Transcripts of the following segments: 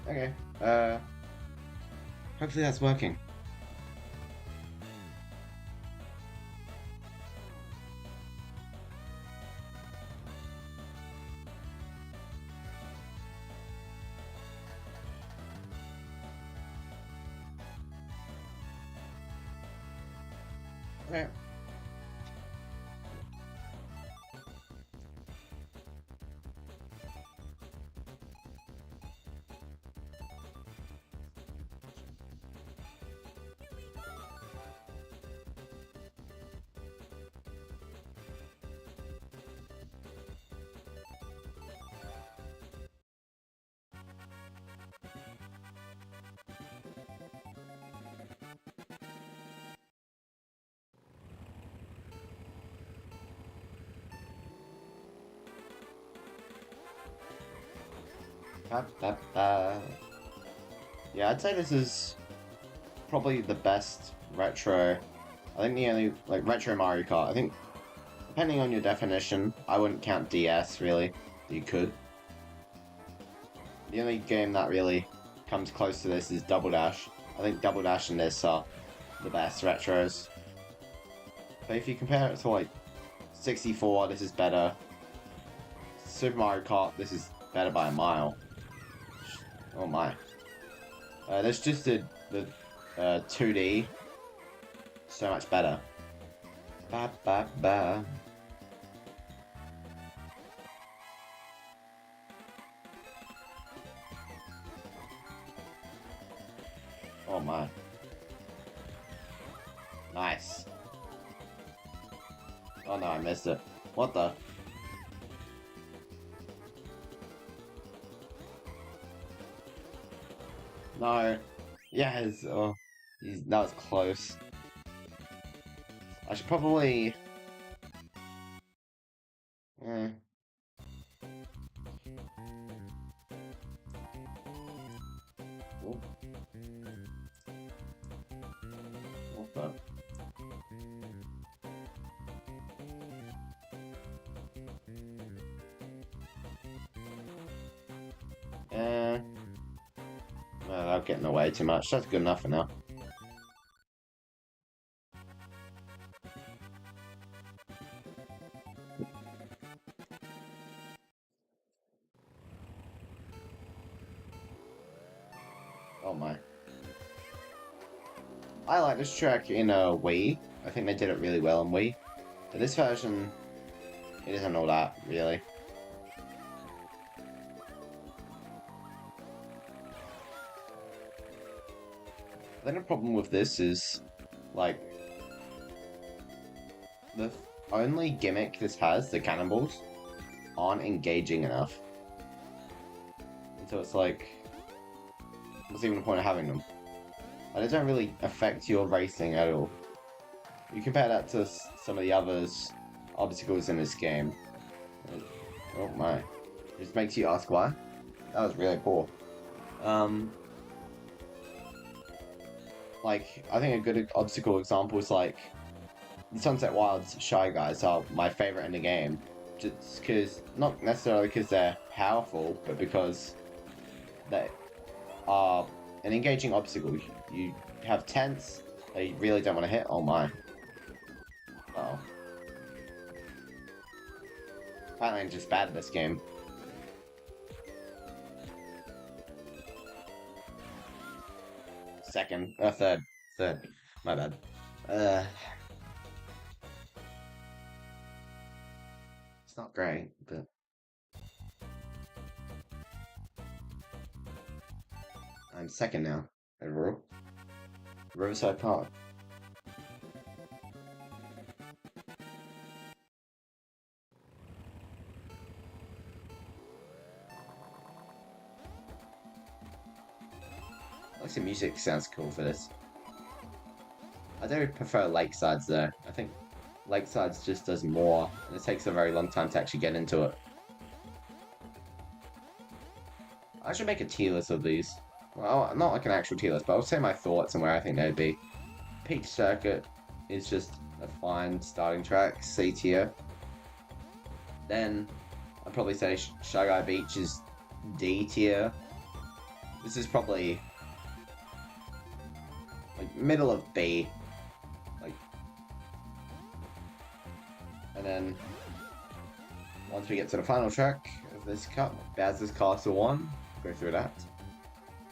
Okay. Hopefully that's working. Okay. Ba, ba, ba. Yeah, I'd say this is probably the best retro. I think the only like retro Mario Kart. I think depending on your definition, I wouldn't count DS really. You could. The only game that really comes close to this is Double Dash. I think Double Dash and this are the best retros. But if you compare it to like 64, this is better. Super Mario Kart, this is better by a mile. Oh my. There's just the 2D so much better. Ba ba ba. Oh my. Nice. Oh no, I missed it. What the? No. Yes. Oh, that was close. I should probably. Eh. Oh, what the? Eh. I'll get in the way too much. That's good enough for now. Oh my. I like this track in Wii. I think they did it really well in Wii. But this version, it isn't all that, really. I think the problem with this is, like, the only gimmick this has, the cannonballs, aren't engaging enough. And so it's like, what's even the point of having them? And they don't really affect your racing at all. You compare that to some of the others obstacles in this game. Oh my. It just makes you ask why. That was really poor. Um, like, I think a good obstacle example is like the Sunset Wilds Shy Guys are my favorite in the game. Just because, not necessarily because they're powerful, but because they are an engaging obstacle. You have tents that you really don't want to hit. Oh my. Oh. Apparently I'm just bad at this game. Second. Third. Third. My bad. It's not great, but I'm second now overall. Riverside Park. Like the music sounds cool for this. I do prefer Lakesides though. I think Lakesides just does more, and it takes a very long time to actually get into it. I should make a tier list of these. Well, not like an actual tier list, but I'll say my thoughts and where I think they'd be. Peach Circuit is just a fine starting track, C tier. Then I'd probably say Shy Guy Beach is D tier. This is probably like middle of B. Like, and then once we get to the final track of this cup, Baz's Castle 1, go through that.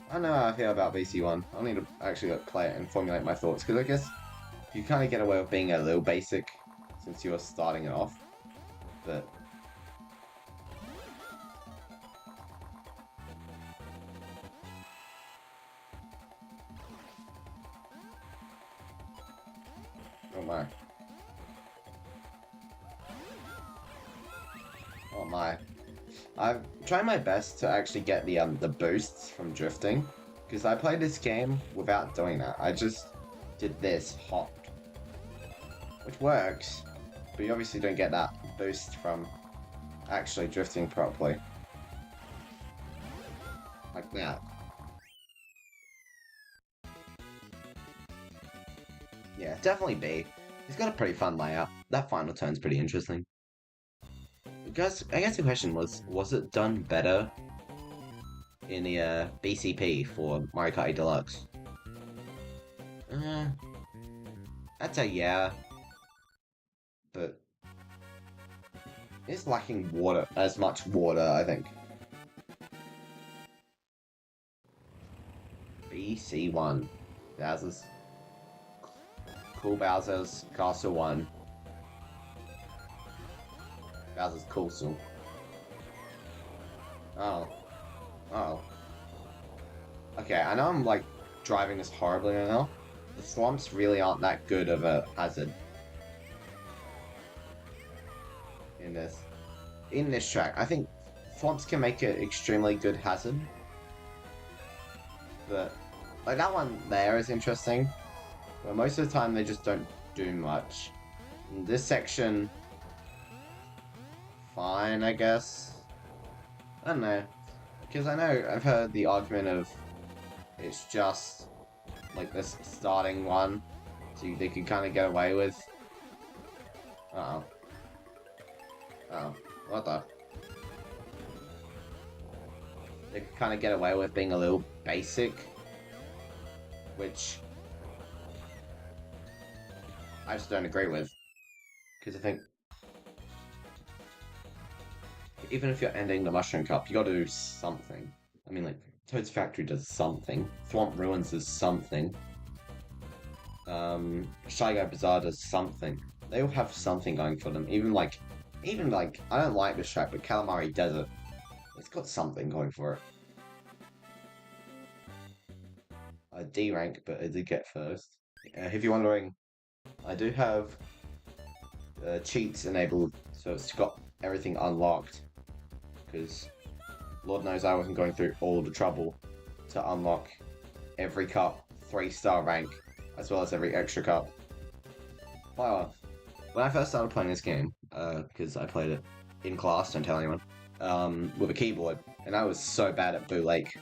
I don't know how I feel about BC1. I'll need to actually play it and formulate my thoughts, because I guess you kind of get away with being a little basic since you're starting it off, but oh my. Oh my. I've tried my best to actually get the boosts from drifting, because I played this game without doing that. I just did this hop, which works, but you obviously don't get that boost from actually drifting properly. Like that. Yeah, definitely B. It's got a pretty fun layout. That final turn's pretty interesting. I guess the question was it done better in the BCP for Mario Kart 8 Deluxe? Uh, I'd say yeah, but it's lacking water, as much water, I think. BC1. Bowser's. Cool Bowser's Castle 1. Bowser's Castle. Oh. Oh. Okay, I know I'm like driving this horribly right now. The swamps really aren't that good of a hazard in this track. I think swamps can make it extremely good hazard, but like that one there is interesting. But most of the time they just don't do much. In this section, fine, I guess. I don't know, because I know I've heard the argument of it's just like this starting one, so they could kind of get away with. Uh-oh. Oh, what the? They could kind of get away with being a little basic, which I just don't agree with. Because I think even if you're ending the Mushroom Cup, you gotta do something. I mean, like, Toad's Factory does something. Swamp Ruins does something. Shy Guy Bazaar does something. They all have something going for them. Even like, I don't like this track, but Calamari Desert, it's got something going for it. A D rank, but I did get first. If you're wondering, I do have cheats enabled, so it's got everything unlocked. Because Lord knows I wasn't going through all the trouble to unlock every cup 3-star rank, as well as every extra cup. Wow. When I first started playing this game, because I played it in class, don't tell anyone, with a keyboard, and I was so bad at Blue Lake.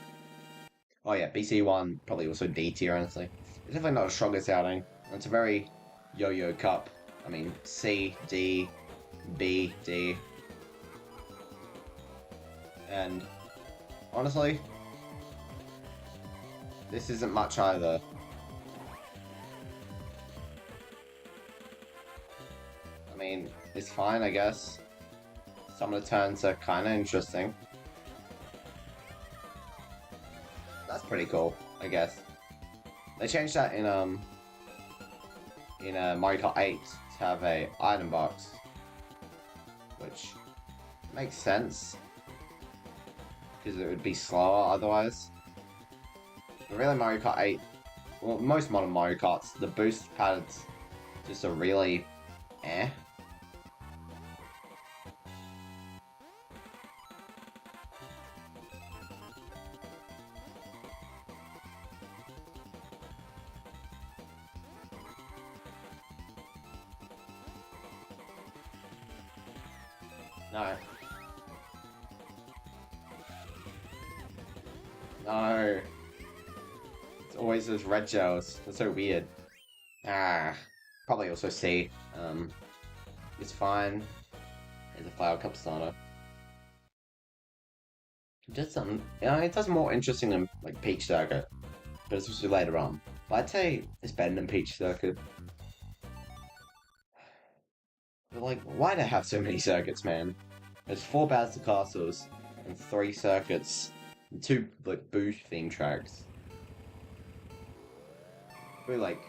Oh yeah, BC1 probably also D tier, honestly. It's definitely not the strongest outing. It's a very yo-yo cup. I mean, C, D, B, D. And honestly, this isn't much either. I mean, it's fine, I guess. Some of the turns are kind of interesting. That's pretty cool, I guess. They changed that in Mario Kart 8 to have a item box, which makes sense because it would be slower otherwise. But really, Mario Kart 8, well, most modern Mario Karts, the boost pads just are really eh. No. No. It's always those red gels. That's so weird. Ah. Probably also C. It's fine. There's a flower cup starter. It does some, it does more interesting than like Peach Circuit, but it's just later on. But I'd say it's better than Peach Circuit. But like, why do they have so many circuits, man? There's four Bowser Castles and three circuits, and two like Boo theme tracks. But like,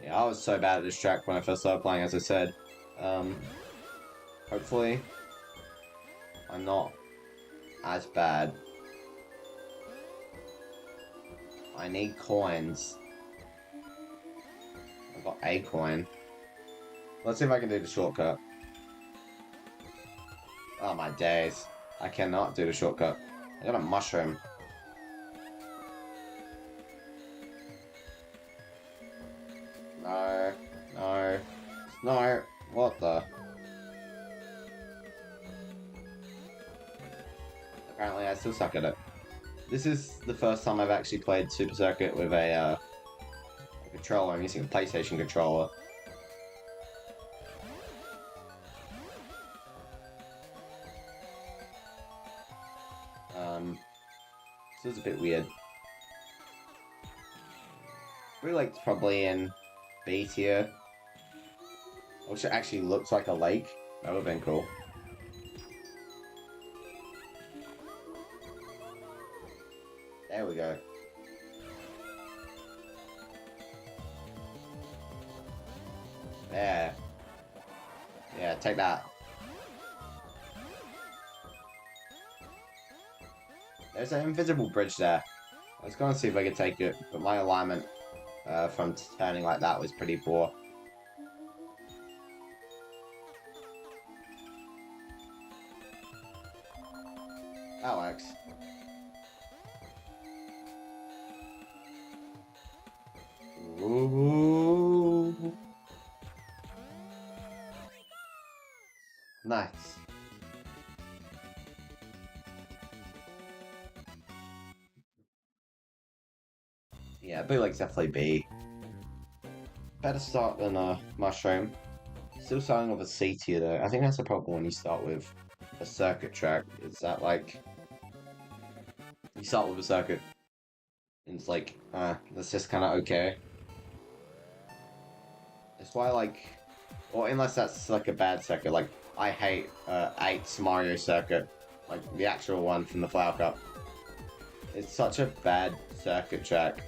yeah, I was so bad at this track when I first started playing, as I said. Um, Hopefully, I'm not as bad. I need coins. I got a coin. Let's see if I can do the shortcut. Oh my days. I cannot do the shortcut. I got a mushroom. No. No. No. What the? Apparently I still suck at it. This is the first time I've actually played Super Circuit with a controller. I'm using a PlayStation controller. This is a bit weird. I feel like it's probably in B tier. Which it actually looks like a lake. That would have been cool. There we go. Yeah. Yeah, take that. There's an invisible bridge there. I was going to see if I could take it, but my alignment from turning like that was pretty poor. That works. Ooh. Nice. Yeah, bootleg's definitely B. Better start than a mushroom. Still starting with a C tier though. I think that's the problem when you start with a circuit track. Is that like you start with a circuit and it's like, that's just kinda okay. That's why like or unless that's like a bad circuit, like I hate 8's Mario circuit. Like the actual one from the Flower Cup. It's such a bad circuit track.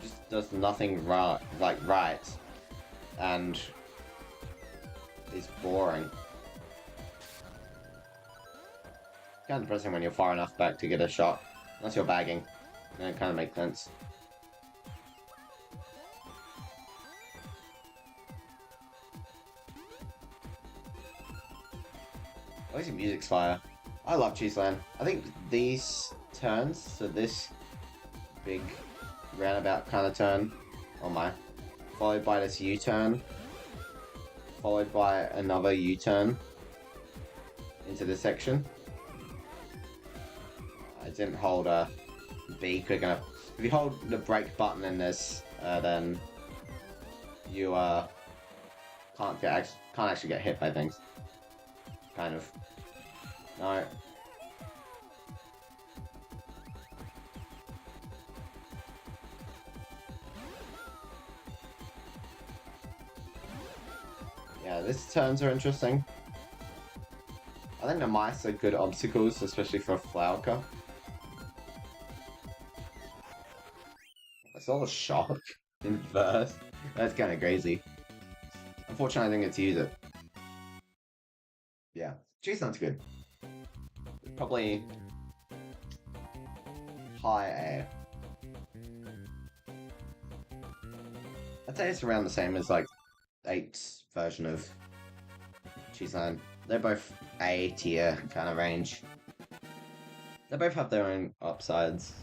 Just does nothing right, and is boring. Kind of depressing when you're far enough back to get a shot, unless you're bagging, then it kind of makes sense. At least the music's fire. I love Cheeseland. I think these turns, so this big roundabout kind of turn, oh my, followed by this U-turn, followed by another U-turn into this section. I didn't hold a B quick enough. If you hold the brake button in this, then you can't actually get hit by things. Kind of. No. Yeah, these turns are interesting. I think the mice are good obstacles, especially for a Flower Cup. I saw a shark in first. That's kind of crazy. Unfortunately, I didn't get to use it. Yeah, Cheeseland's good. Probably high A. I'd say it's around the same as like 8's version of Cheeseland. They're both A tier kind of range. They both have their own upsides.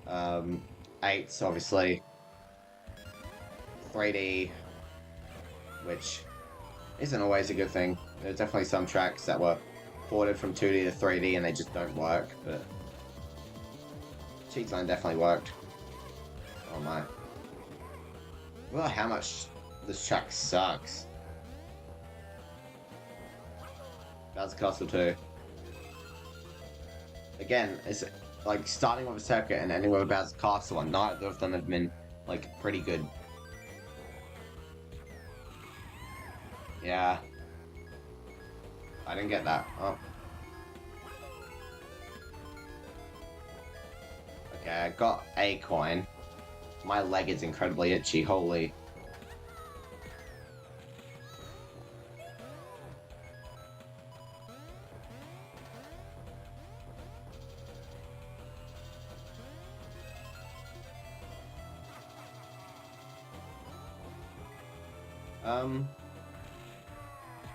8's obviously 3D, which isn't always a good thing. There's definitely some tracks that were ported from 2D to 3D and they just don't work, but Cheeseland definitely worked. Oh my. Well, how much this track sucks. That's Castle 2. Again, it's like starting with a circuit and ending with a Bowser's Castle, and neither of them have been like pretty good. Yeah. I didn't get that. Oh. Okay, I got a coin. My leg is incredibly itchy, holy.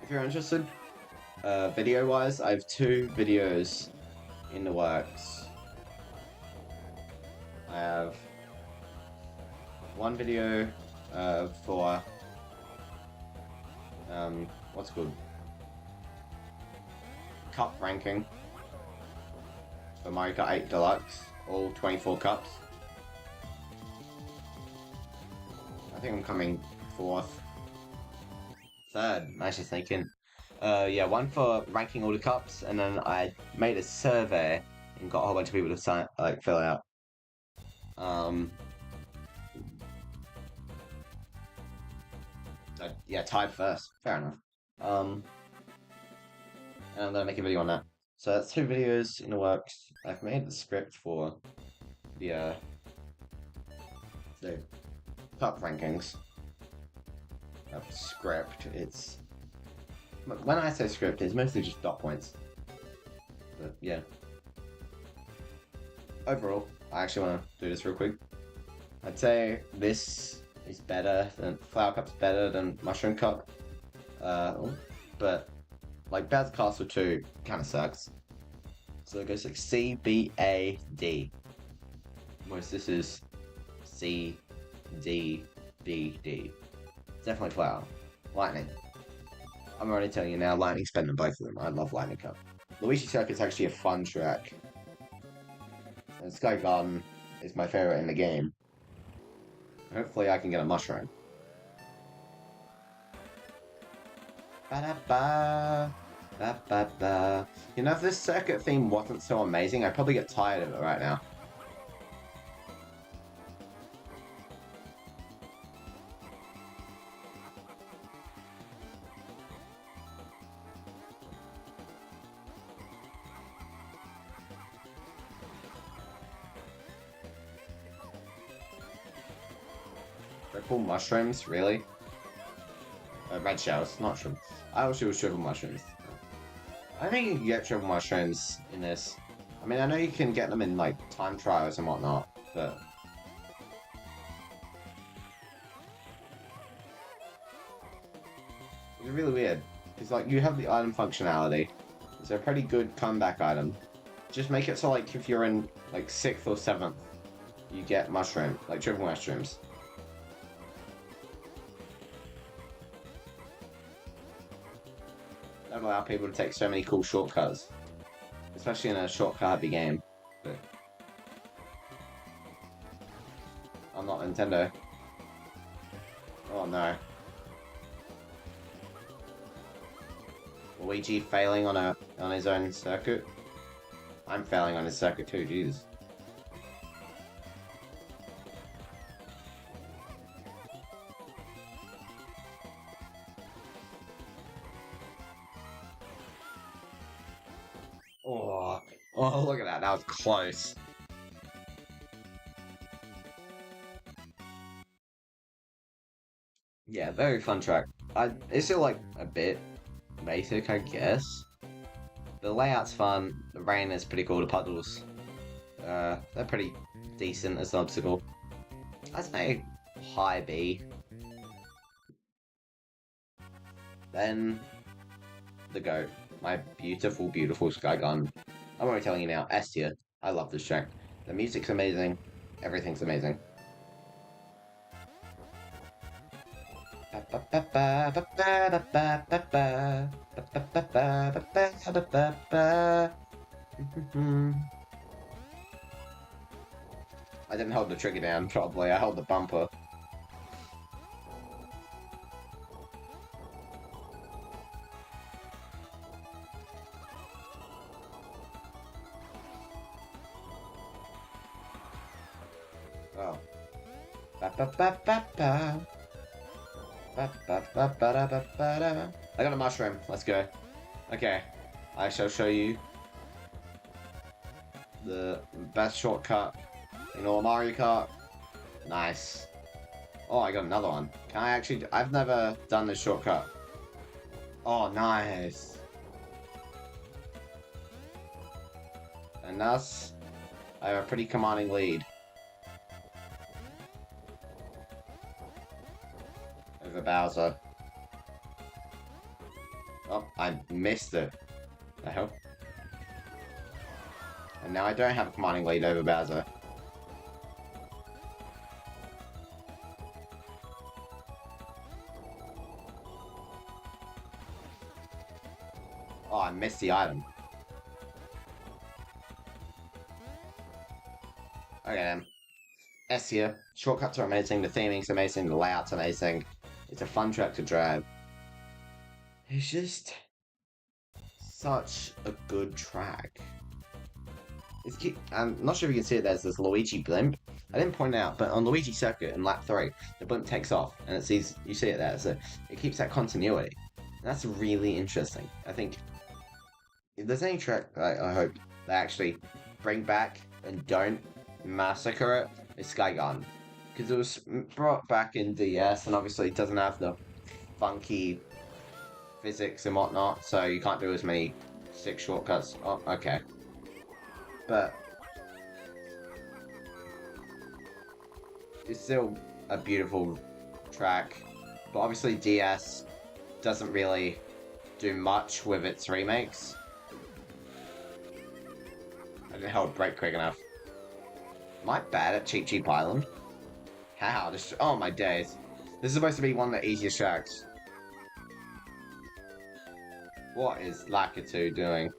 If you're interested, video-wise, I have 2 videos in the works. I have one video for what's it called? Cup ranking for Mario Kart 8 Deluxe, all 24 cups. I think I'm coming 4th. 3rd, nice to sneak in. Yeah, one for ranking all the cups, and then I made a survey and got a whole bunch of people to sign, like, fill out. Yeah, tied 1st. Fair enough. And I'm gonna make a video on that. So that's 2 videos in the works. I've made the script for the cup rankings. Script. It's when I say script, it's mostly just dot points. But yeah. Overall, I actually want to do this real quick. I'd say this is better than Flower Cup's better than Mushroom Cup. But like Bowser's Castle 2 kind of sucks. So it goes like C, B, A, D. Most this is C, D, B, D. Definitely Flower. Lightning. I'm already telling you now, Lightning's better than both of them. I love Lightning Cup. Luigi Circuit's actually a fun track. And Sky Garden is my favorite in the game. Hopefully I can get a mushroom. Ba-da-ba, ba-ba-ba. You know, if this circuit theme wasn't so amazing, I'd probably get tired of it right now. They're called mushrooms, really? Red shells, not shrooms. I wish it was triple mushrooms. I think you can get triple mushrooms in this. I mean, I know you can get them in, like, time trials and whatnot, but... It's really weird. It's like, you have the item functionality. It's a pretty good comeback item. Just make it so, like, if you're in, like, 6th or 7th, you get mushroom, like, triple mushrooms. That allow people to take so many cool shortcuts. Especially in a shortcut-heavy game. But I'm not Nintendo. Oh no. Luigi failing on his own circuit. I'm failing on his circuit too, Jesus. Oh, look at that. That was close. Yeah, very fun track. It's still like a bit basic, I guess. The layout's fun. The rain is pretty cool. The puddles, they're pretty decent as an obstacle. I'd say high B. Then the GOAT, my beautiful, beautiful Sky Gun. I'm already telling you now, S tier. I love this track. The music's amazing. Everything's amazing. I didn't hold the trigger down, probably. I held the bumper. Oh. Ba ba ba ba ba. Ba ba ba ba da ba ba da. I got a mushroom. Let's go. Okay. I shall show you the best shortcut in all Mario Kart. Nice. Oh, I got another one. Can I actually... I've never done this shortcut. Oh, nice. And thus, I have a pretty commanding lead over Bowser. Oh, I missed it. The hell? And now I don't have a commanding lead over Bowser. Oh, I missed the item. Okay then. S here. Shortcuts are amazing, the theming's amazing, the layout's amazing. It's a fun track to drive. It's just such a good track. I'm not sure if you can see it, there's this Luigi blimp. I didn't point it out, but on Luigi Circuit in lap 3, the blimp takes off, and you see it there, so it keeps that continuity. And that's really interesting. I think if there's any track I hope they actually bring back and don't massacre it, it's Sky Garden. Because it was brought back in DS, and obviously it doesn't have the funky physics and whatnot, so you can't do as many sick shortcuts. Oh, okay. But it's still a beautiful track. But obviously DS doesn't really do much with its remakes. I didn't hold brake quick enough. Am I bad at Cheap Cheap Island? How? Oh my days. This is supposed to be one of the easiest tracks. What is Lakitu doing?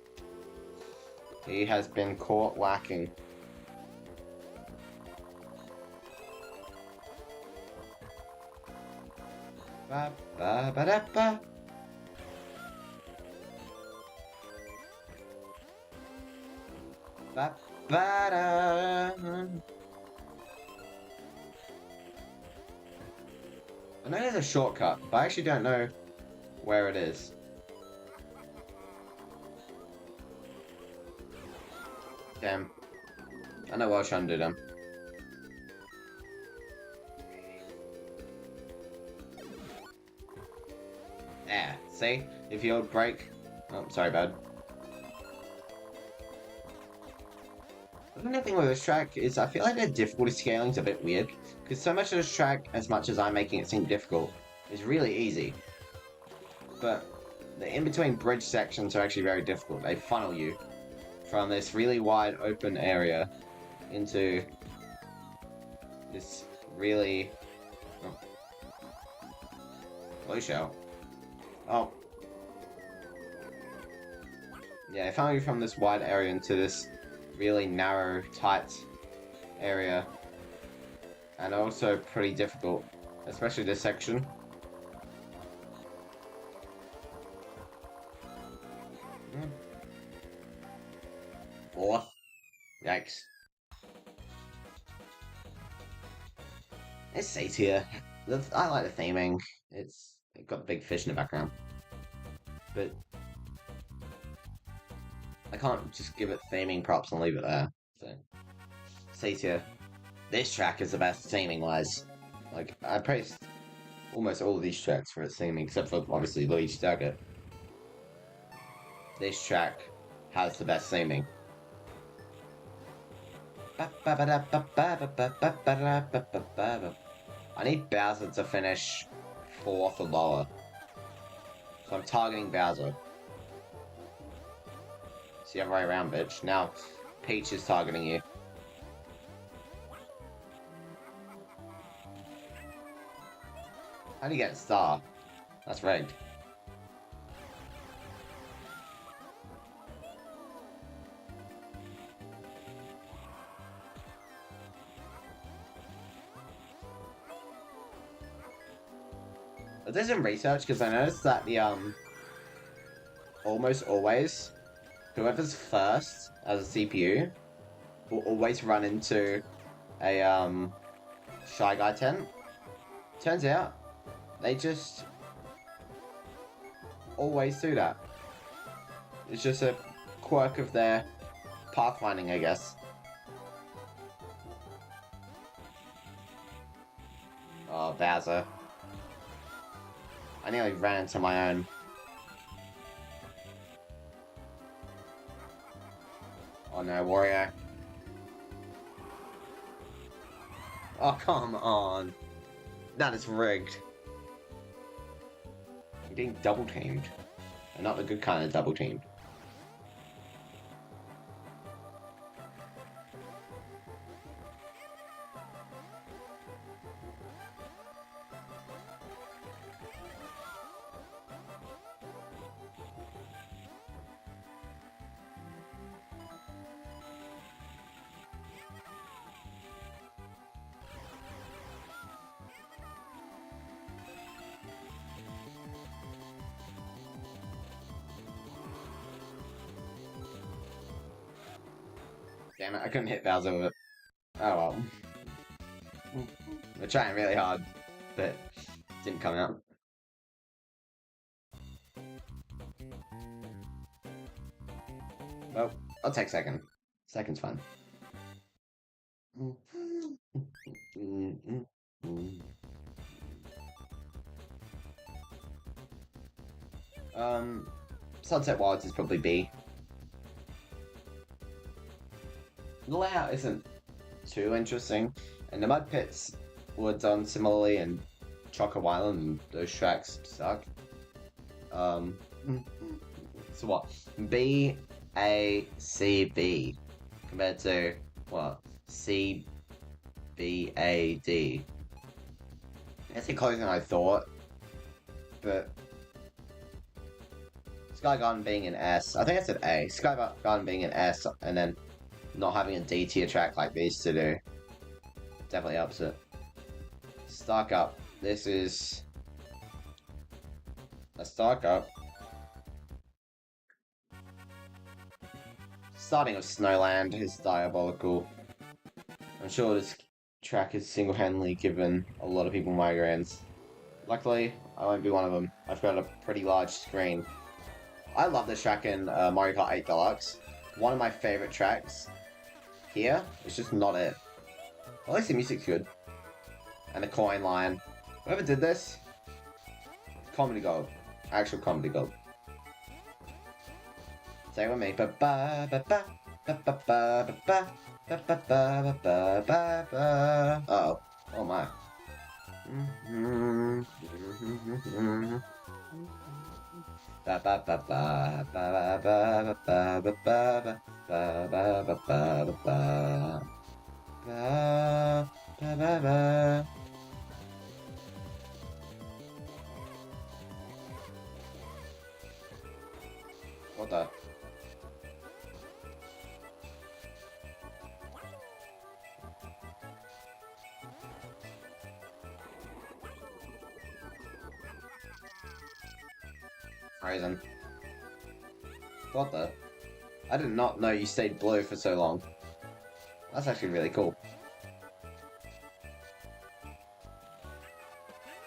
He has been caught lacking. Ba ba ba da ba. Ba ba da. I know there's a shortcut, but I actually don't know where it is. Damn. I know what I was trying to do then. Yeah, see? If you hold brake... Oh, sorry, bud. The only thing with this track is I feel like the difficulty scaling is a bit weird. Because so much of this track, as much as I'm making it seem difficult, is really easy. But the in-between bridge sections are actually very difficult. They funnel you from this really wide open area into this really... Oh. Blue shell. Oh. Yeah, they funnel you from this wide area into this really narrow, tight area. And also pretty difficult, especially this section. Fourth. Yikes. It's safe here. I like the theming. It got the big fish in the background. But I can't just give it theming props and leave it there. So safe here. This track is the best theming wise. Like I praised almost all of these tracks for its theming, except for obviously Luigi Circuit. This track has the best theming. I need Bowser to finish 4th or lower. So I'm targeting Bowser. It's the other way around, bitch. Now, Peach is targeting you. How do you get a star? That's rigged. I did some research because I noticed that the almost always whoever's first as a CPU will always run into a Shy Guy 10. Turns out, they just always do that. It's just a quirk of their pathfinding, I guess. Oh, Bowser. I nearly ran into my own. Oh no, Wario. Oh, come on. That is rigged. You're getting double teamed. And not the good kind of double teamed. Damn it, I couldn't hit Bowser with it. Oh well. We're trying really hard, but didn't come out. Well, I'll take second. Second's fun. Sunset Wilds is probably B. The layout isn't too interesting, and the mud pits were done similarly in Choco Island, and those tracks suck. So what? B, A, C, B compared to what? C, B, A, D. It's closer than I thought, but Sky Garden being an S. I think I said A. Sky Garden being an S, and then not having a D tier track like these to do definitely helps it. Star Cup. This is a Star Cup. Starting with Snowland is diabolical. I'm sure this track has single-handedly given a lot of people migraines. Luckily, I won't be one of them. I've got a pretty large screen. I love this track in Mario Kart 8 Deluxe. One of my favorite tracks. Here, it's just not it. At least the music's good. And the coin line. Whoever did this, comedy gold. Actual comedy gold. Say it with me. Ba ba ba ba ba ba ba ba ba ba ba ba ba ba. Uh-oh. Oh my. Ba ba ba ba ba ba ba ba ba ba ba ba ba ba ba ba ba ba ba. What the? Horizon. What the? I did not know you stayed blue for so long. That's actually really cool.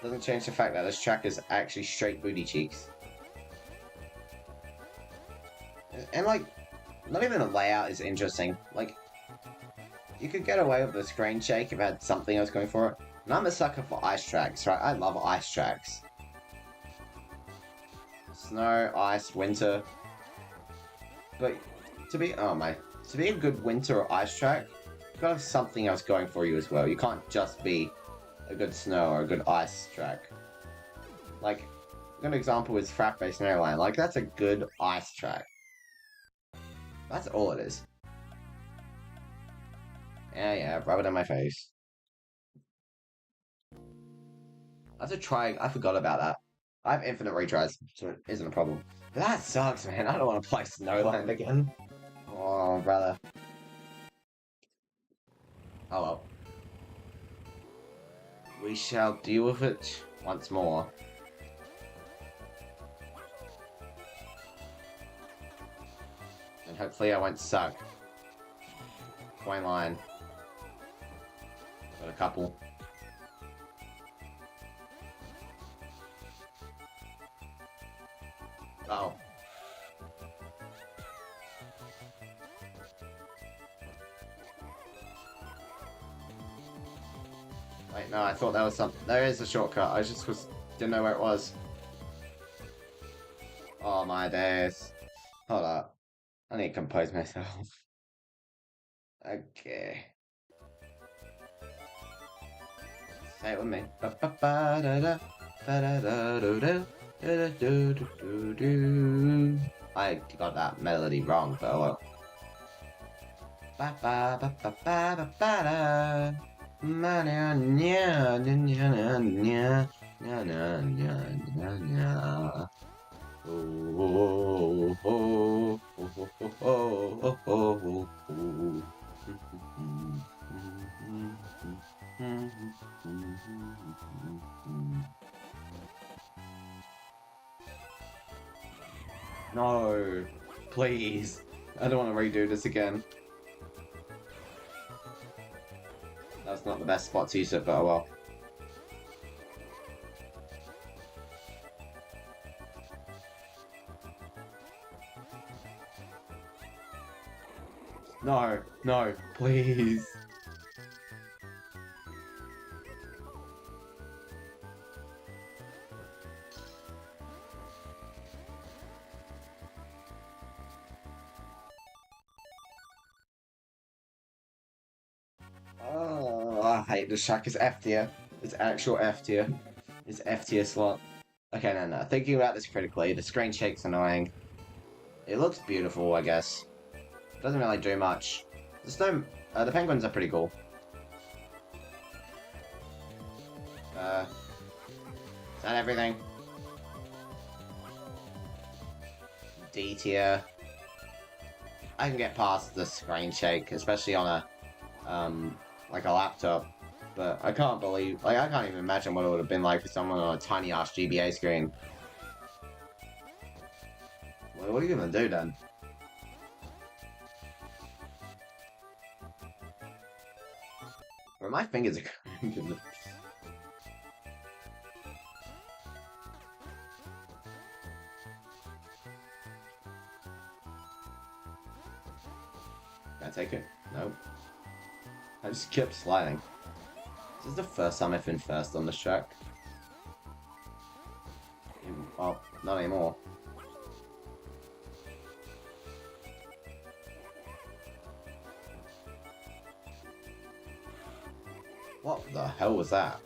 Doesn't change the fact that this track is actually straight booty cheeks. And like, not even the layout is interesting. Like, you could get away with the screen shake if it had something else going for it. And I'm a sucker for ice tracks, right? I love ice tracks. Snow, ice, winter. But to be a good winter or ice track, you've got to have something else going for you as well. You can't just be a good snow or a good ice track. Like, a good example is Frappe Snowland. Like, that's a good ice track. That's all it is. Yeah, rub it in my face. That's a try. I forgot about that. I have infinite retries, so it isn't a problem. But that sucks, man. I don't want to play Snowland again. Oh, brother. Oh well. We shall deal with it once more. And hopefully I won't suck. Coin line. Got a couple. Oh. Wait, no, I thought that was something. There is a shortcut. I just didn't know where it was. Oh my days. Hold up. I need to compose myself. Okay. Say it with me. I got that melody wrong, but oh well. No, please. I don't want to redo this again. That's not the best spot to use it, but oh well. No, no, please. Oh, I hate the shack. It's F tier. It's actual F tier. It's F tier slot. Okay, no. Thinking about this critically, the screen shake's annoying. It looks beautiful, I guess. Doesn't really do much. The penguins are pretty cool. Is that everything? D tier. I can get past the screen shake, especially on like a laptop. But I can't even imagine what it would have been like for someone on a tiny ass GBA screen. What are you gonna do then? Where my fingers are going. Can I take it? Nope. I just kept sliding. This is the first time I've been first on this track. Well, not anymore. What the hell was that?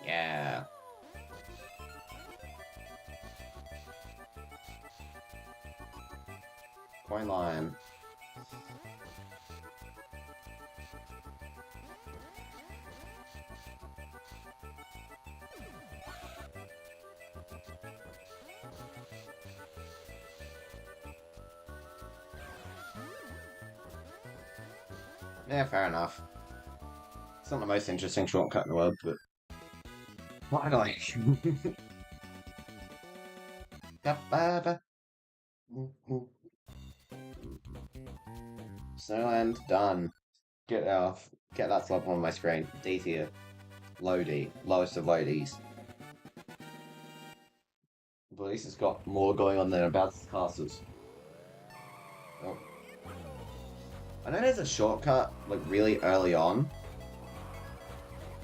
Yeah. Coin line. Yeah, fair enough. It's not the most interesting shortcut in the world, but why do I? Snowland done. Get that slot on my screen. D tier. Low D. Lowest of low Ds. But at least it's got more going on than about castles. Oh. I know there's a shortcut, like, really early on.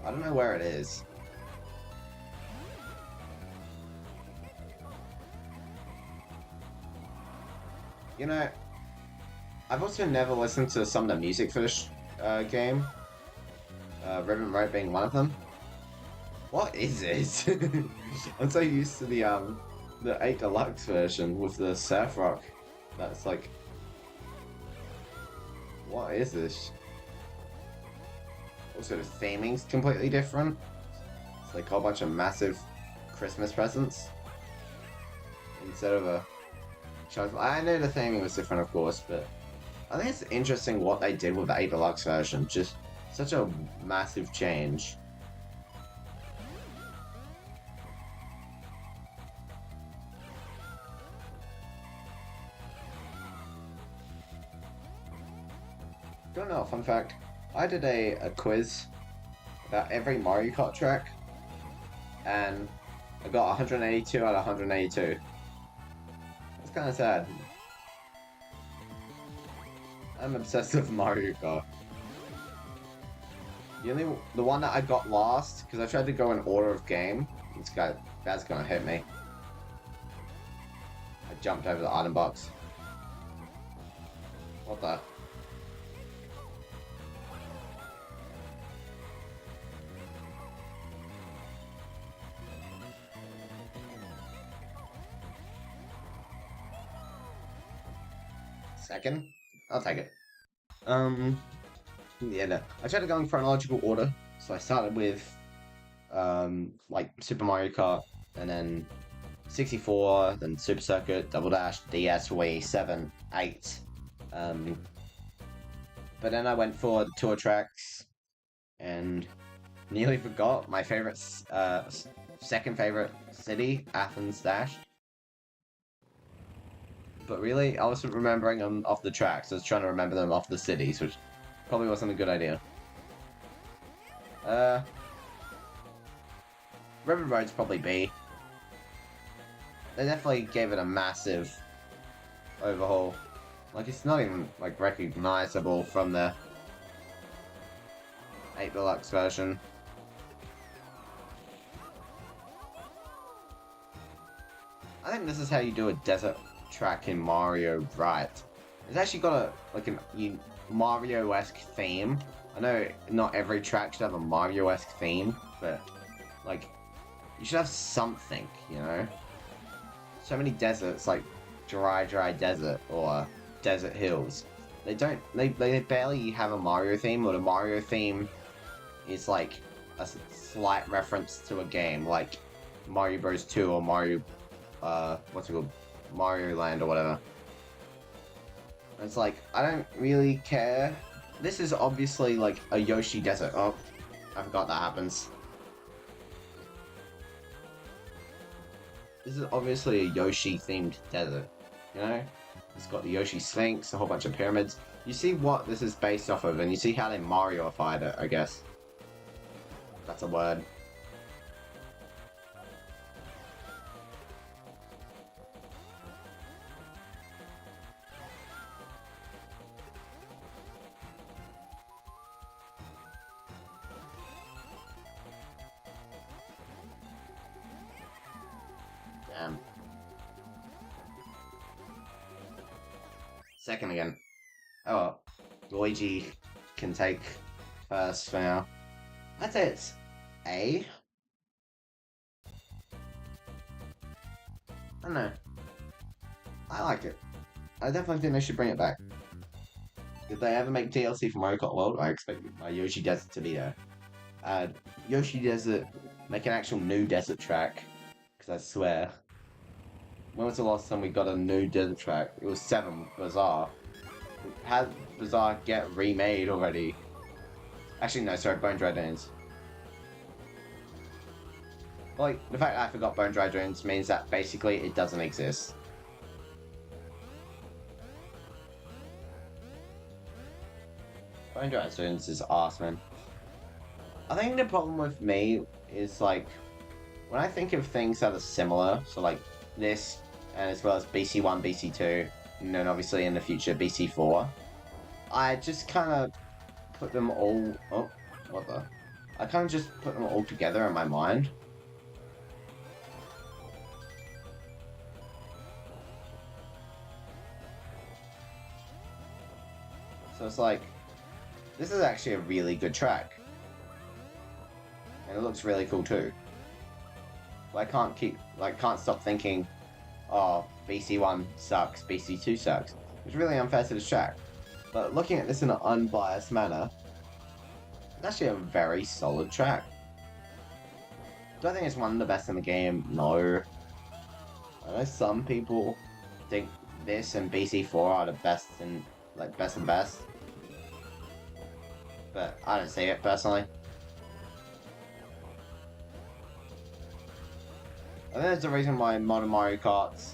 I don't know where it is. You know, I've also never listened to some of the music for this game. Ribbon Road being one of them. What is it? I'm so used to the 8 Deluxe version with the surf rock. That's like, what is this? Also, the theming's completely different. It's like a whole bunch of massive Christmas presents instead of a. I know the theming was different, of course, but I think it's interesting what they did with the 8 Deluxe version. Just such a massive change. Don't know, fun fact. I did a quiz about every Mario Kart track, and I got 182 out of 182. That's kind of sad. I'm obsessed with Mario Kart. The one that I got last, because I tried to go in order of game. That's gonna hit me. I jumped over the item box. What the? Second? I'll take it. Yeah, no. I tried to go in chronological order, so I started with, like Super Mario Kart, and then 64, then Super Circuit, Double Dash, DS, Wii, 7, 8. But then I went for the tour tracks, and nearly forgot my favorite, second favorite city, Athens Dash. But really, I wasn't remembering them off the tracks. I was trying to remember them off the cities, which probably wasn't a good idea. River Road's probably B. They definitely gave it a massive overhaul. Like, it's not even, like, recognizable from the 8 Deluxe version. I think this is how you do a desert track in Mario right. It's actually got a Mario-esque theme. I know not every track should have a Mario-esque theme, but like you should have something, you know? So many deserts, like dry desert or desert hills. They barely have a Mario theme, or the Mario theme is like a slight reference to a game, like Mario Bros 2 or Mario what's it called? Mario Land or whatever. It's like, I don't really care. This is obviously like a Yoshi desert. Oh, I forgot that happens. This is obviously a Yoshi themed desert, you know? It's got the Yoshi Sphinx, a whole bunch of pyramids. You see what this is based off of, and you see how they Mario-ified it, I guess. That's a word. Damn. Second again. Oh well. Luigi can take first for now. I'd say it's A. I don't know. I like it. I definitely think they should bring it back. If they ever make DLC for Mario Kart World, I expect Yoshi Desert to be there. Yoshi Desert, make an actual new desert track. Because I swear, when was the last time we got a new desert track? It was 7 Bazaar. Has Bazaar get remade already? Actually, no, sorry, Bone Dry Dunes. Like, the fact that I forgot Bone Dry Dunes means that basically it doesn't exist. Bone Dry Dunes is arse, man. I think the problem with me is, like, when I think of things that are similar, so like this, and as well as BC1, BC2, and then obviously in the future BC4, I just kind of put them all... Oh, what the... I kind of just put them all together in my mind. So it's like, this is actually a really good track. And it looks really cool too. But I can't stop thinking, oh, BC1 sucks, BC2 sucks. It's really unfair to this track. But looking at this in an unbiased manner, it's actually a very solid track. Do I think it's one of the best in the game? No. I know some people think this and BC4 are the best and best and best. But I don't see it personally. I think there's a reason why modern Mario Karts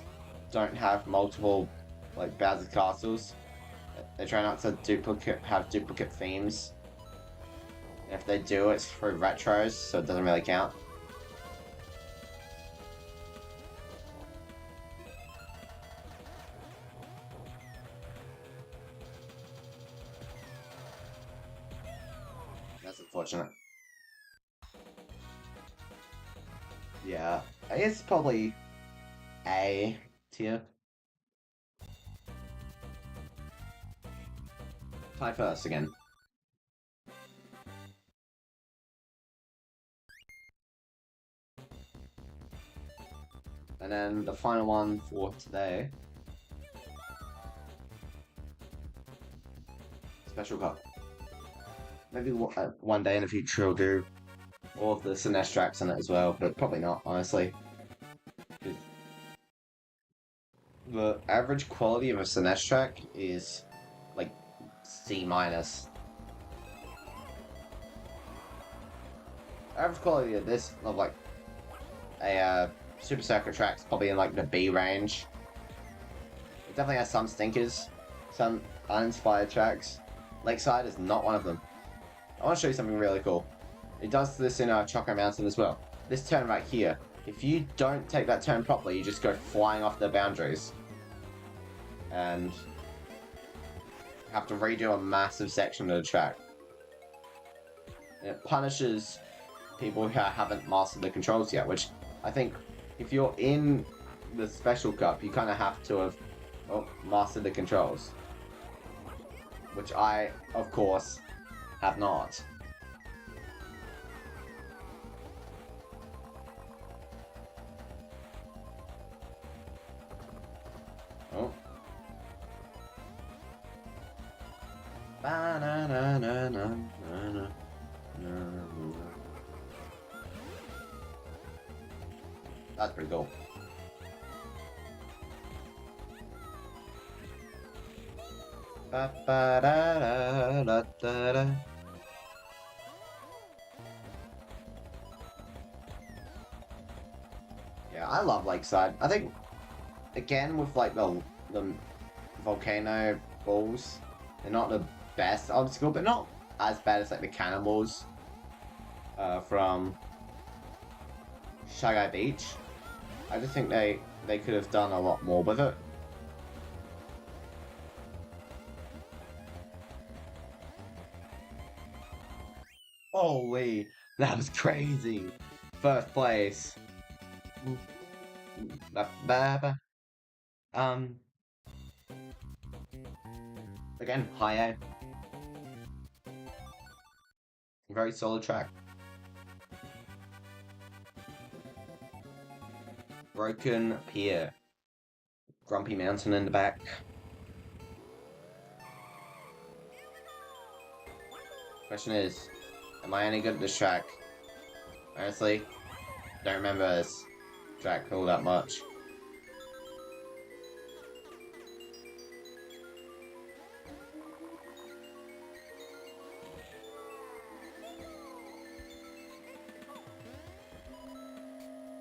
don't have multiple, like, Bowser Castles. They try not to have duplicate themes. And if they do, it's through retros, so it doesn't really count. Unfortunate. Yeah, I guess probably A tier. Tie first again. And then the final one for today. Special Cup. Maybe one day in the future we'll do all of the SNES tracks in it as well, but probably not, honestly. The average quality of a SNES track is like C minus. Average quality of this, of like a Super Circuit track's probably in like the B range. It definitely has some stinkers, some uninspired tracks. Lakeside is not one of them. I want to show you something really cool. It does this in Choco Mountain as well. This turn right here, if you don't take that turn properly, you just go flying off the boundaries. And have to redo a massive section of the track. And it punishes people who haven't mastered the controls yet, which I think if you're in the Special Cup, you kind of have to have mastered the controls. Which I, of course, have not. Oh. That's pretty cool. Yeah, I love Lakeside. I think, again, with like the volcano balls, they're not the best obstacle, but not as bad as like the cannonballs from Shanghai Beach. I just think they could have done a lot more with it. Holy, that was crazy! First place. Again, high A. Very solid track. Broken Pier. Grumpy Mountain in the back. Question is, am I any good at this track? Honestly, don't remember this track all that much.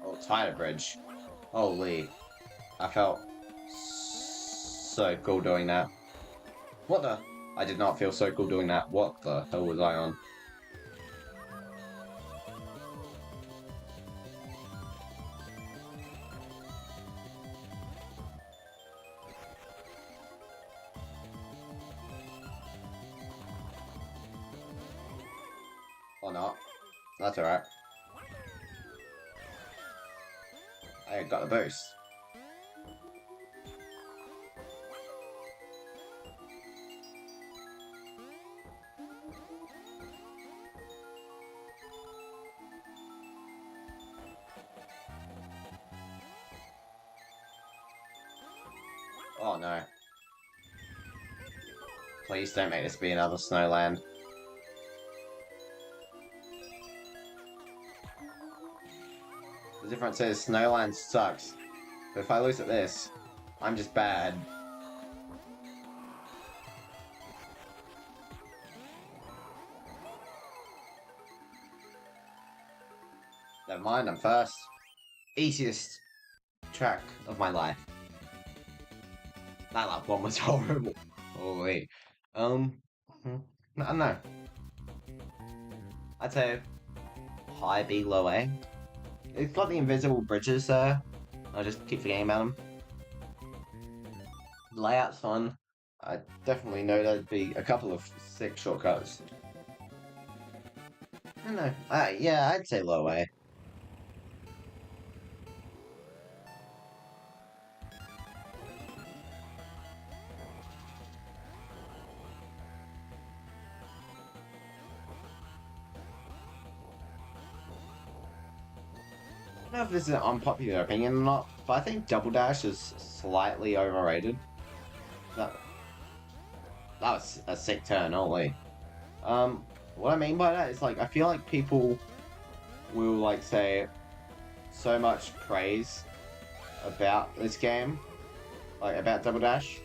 Oh, Tidal Bridge. Holy. I felt so cool doing that. What the? I did not feel so cool doing that. What the hell was I on? Or not. That's alright. I got a boost. Oh no. Please don't make this be another Snowland. The difference is Snowland sucks. But if I lose at this, I'm just bad. Never mind, I'm first. Easiest track of my life. That lap one was horrible. Holy. I don't know. I'd say high B, low A. It's got the invisible bridges there. I just keep forgetting about them. The layout's fun. I definitely know there'd be a couple of sick shortcuts. don't know. Yeah, I'd say low A. I don't know if this is an unpopular opinion or not, but I think Double Dash is slightly overrated. That, that was a sick turn, holy. What I mean by that is like I feel like people will like say so much praise about this game, like about Double Dash,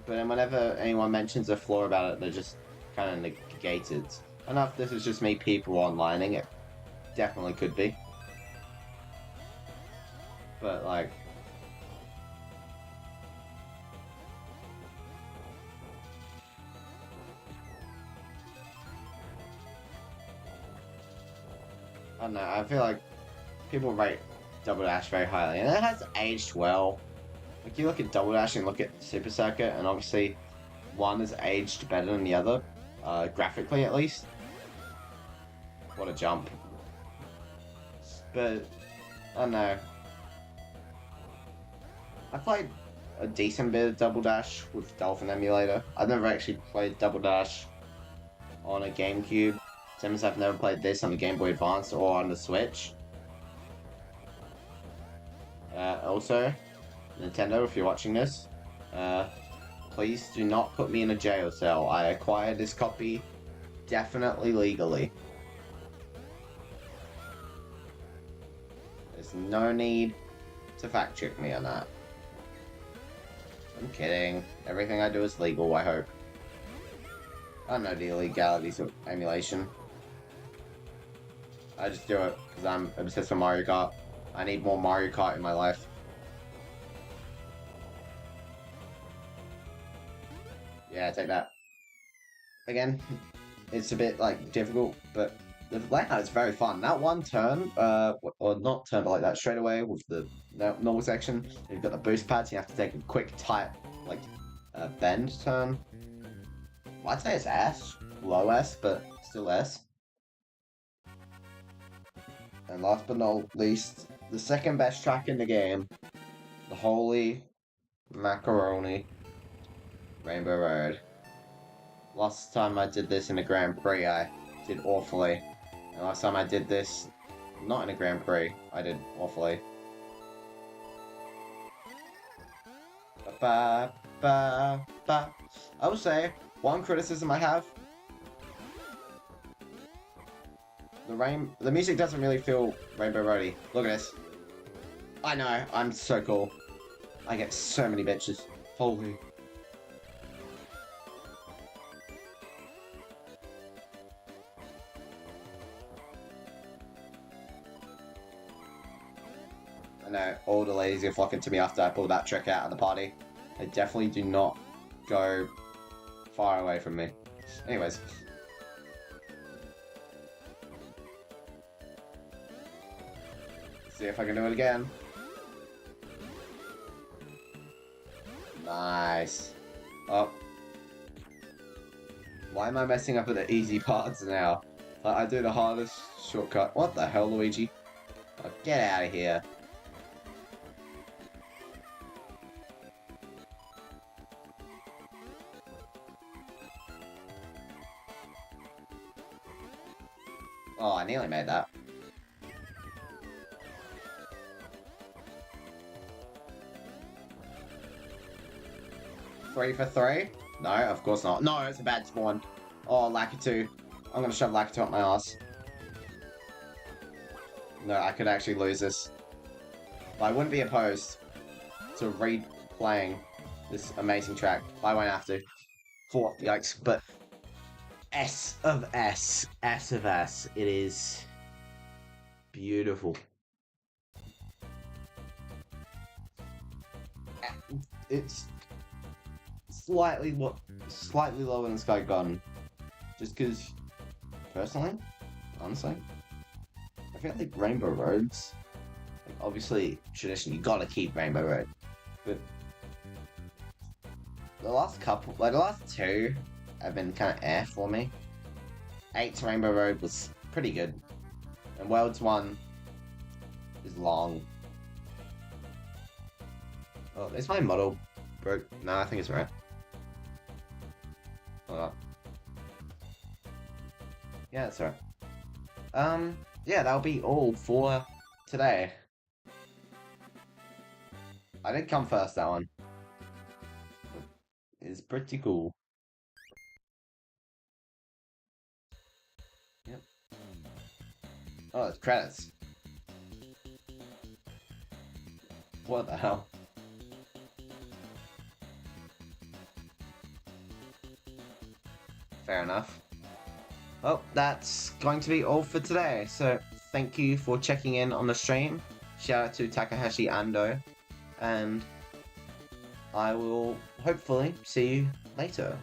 but then whenever anyone mentions a flaw about it, they're just kind of negated. I don't know if this is just me people onlining it. Definitely could be. But like I don't know, I feel like people rate Double Dash very highly, and it has aged well. Like you look at Double Dash and look at Super Circuit, and obviously one is aged better than the other, graphically at least. What a jump! But I don't know. I played a decent bit of Double Dash with Dolphin Emulator. I've never actually played Double Dash on a GameCube. Same as I've never played this on the Game Boy Advance or on the Switch. Also, Nintendo, if you're watching this, please do not put me in a jail cell. I acquired this copy definitely legally. There's no need to fact check me on that. I'm kidding. Everything I do is legal, I hope. I don't know the illegalities of emulation. I just do it because I'm obsessed with Mario Kart. I need more Mario Kart in my life. Yeah, take that. Again, it's a bit like difficult, but the layout is very fun. That one turn, or not turn, but like that straight away with the normal section, you've got the boost pads, you have to take a quick, tight, like, bend turn. Well, I'd say it's S, low S, but still S. And last but not least, the second best track in the game, the holy macaroni, Rainbow Road. Last time I did this in a Grand Prix, I did awfully. And last time I did this, not in a Grand Prix, I did awfully. Ba, ba, ba. I will say, one criticism I have, the music doesn't really feel Rainbow Roady. Look at this. I know, I'm so cool. I get so many bitches. Holy. I know, all the ladies are flocking to me after I pull that trick out of the party. They definitely do not go far away from me. Anyways. See if I can do it again. Nice. Oh. Why am I messing up at the easy parts now? Like, I do the hardest shortcut. What the hell, Luigi? Oh, get out of here. Oh, I nearly made that. Three for three? No, of course not. No, it's a bad spawn. Oh, Lakitu. I'm gonna shove Lakitu up my ass. No, I could actually lose this. But I wouldn't be opposed to replaying this amazing track. But I won't have to. For yikes, but S of S. S of S. It is beautiful. It's slightly lower than Sky Garden. Just because, personally, honestly, I feel like Rainbow Roads, like obviously, traditionally, you gotta keep Rainbow Road. But the last couple, like the last two, have been kind of for me. 8's Rainbow Road was pretty good. And Worlds 1 is long. Oh, is my model broke? No, I think it's right. Hold up. Yeah, that's right. Yeah, that'll be all for today. I did come first, that one. It's pretty cool. Yep. Oh, it's credits. What the hell? Fair enough. Well, that's going to be all for today. So thank you for checking in on the stream. Shout out to Takahashi Ando. And I will hopefully see you later.